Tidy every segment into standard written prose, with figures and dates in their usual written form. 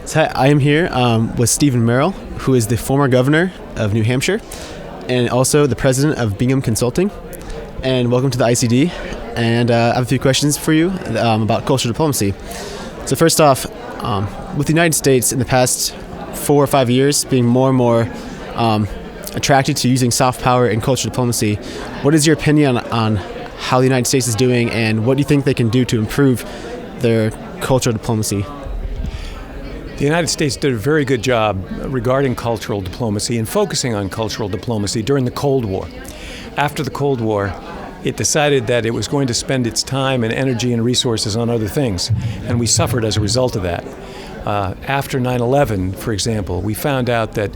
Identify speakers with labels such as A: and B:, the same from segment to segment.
A: So I am here with Stephen Merrill, who is the former governor of New Hampshire and also the president of Bingham Consulting. And welcome to the ICD. And I have a few questions for you about cultural diplomacy. So first off, with the United States in the past 4 or 5 years being more and more attracted to using soft power in cultural diplomacy, what is your opinion on how the United States is doing, and what do you think they can do to improve their cultural diplomacy?
B: The United States did a very good job regarding cultural diplomacy and focusing on cultural diplomacy during the Cold War. After the Cold War, it decided that it was going to spend its time and energy and resources on other things, and we suffered as a result of that. After 9/11, for example, we found out that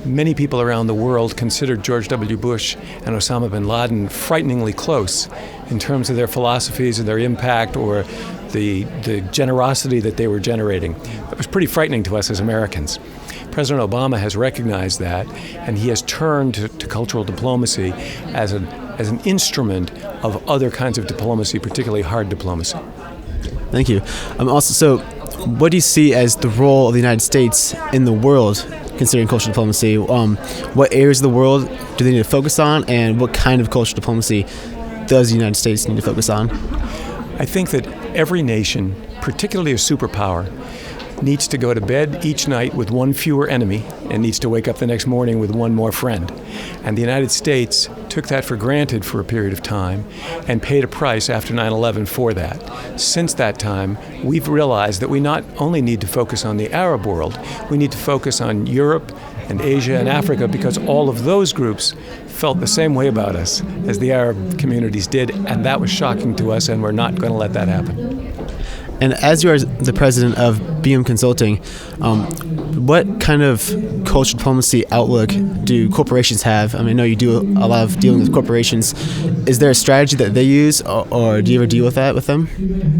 B: many people around the world considered George W. Bush and Osama bin Laden frighteningly close in terms of their philosophies and their impact or the generosity that they were generating. That was pretty frightening to us as Americans. President Obama has recognized that, and he has turned to cultural diplomacy as an instrument of other kinds of diplomacy, particularly hard diplomacy.
A: Thank you. So what do you see as the role of the United States in the world considering cultural diplomacy? What areas of the world do they need to focus on, and what kind of cultural diplomacy does the United States need to focus on?
B: I think that every nation, particularly a superpower, needs to go to bed each night with one fewer enemy and needs to wake up the next morning with one more friend. And the United States took that for granted for a period of time and paid a price after 9/11 for that. Since that time, we've realized that we not only need to focus on the Arab world, we need to focus on Europe and Asia and Africa, because all of those groups felt the same way about us as the Arab communities did, and that was shocking to us, and we're not going to let that happen.
A: And as you are the president of Bingham Consulting, what kind of cultural diplomacy outlook do corporations have? I mean, I know you do a lot of dealing with corporations. Is there a strategy that they use, or do you ever deal with that with them?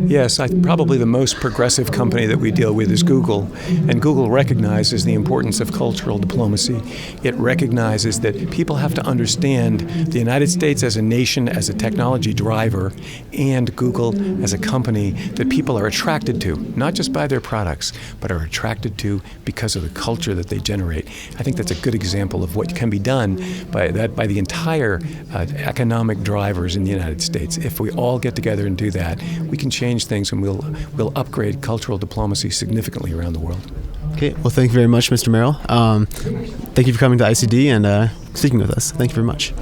B: Yes, probably the most progressive company that we deal with is Google. And Google recognizes the importance of cultural diplomacy. It recognizes that people have to understand the United States as a nation, as a technology driver, and Google as a company that people are attracted to, not just by their products, but are attracted to because of the culture that they generate. I think that's a good example of what can be done by the entire economic drivers in the United States. If we all get together and do that, we can change things, and we'll upgrade cultural diplomacy significantly around the world.
A: Okay, well, thank you very much, Mr. Merrill. Thank you for coming to ICD and speaking with us. Thank you very much.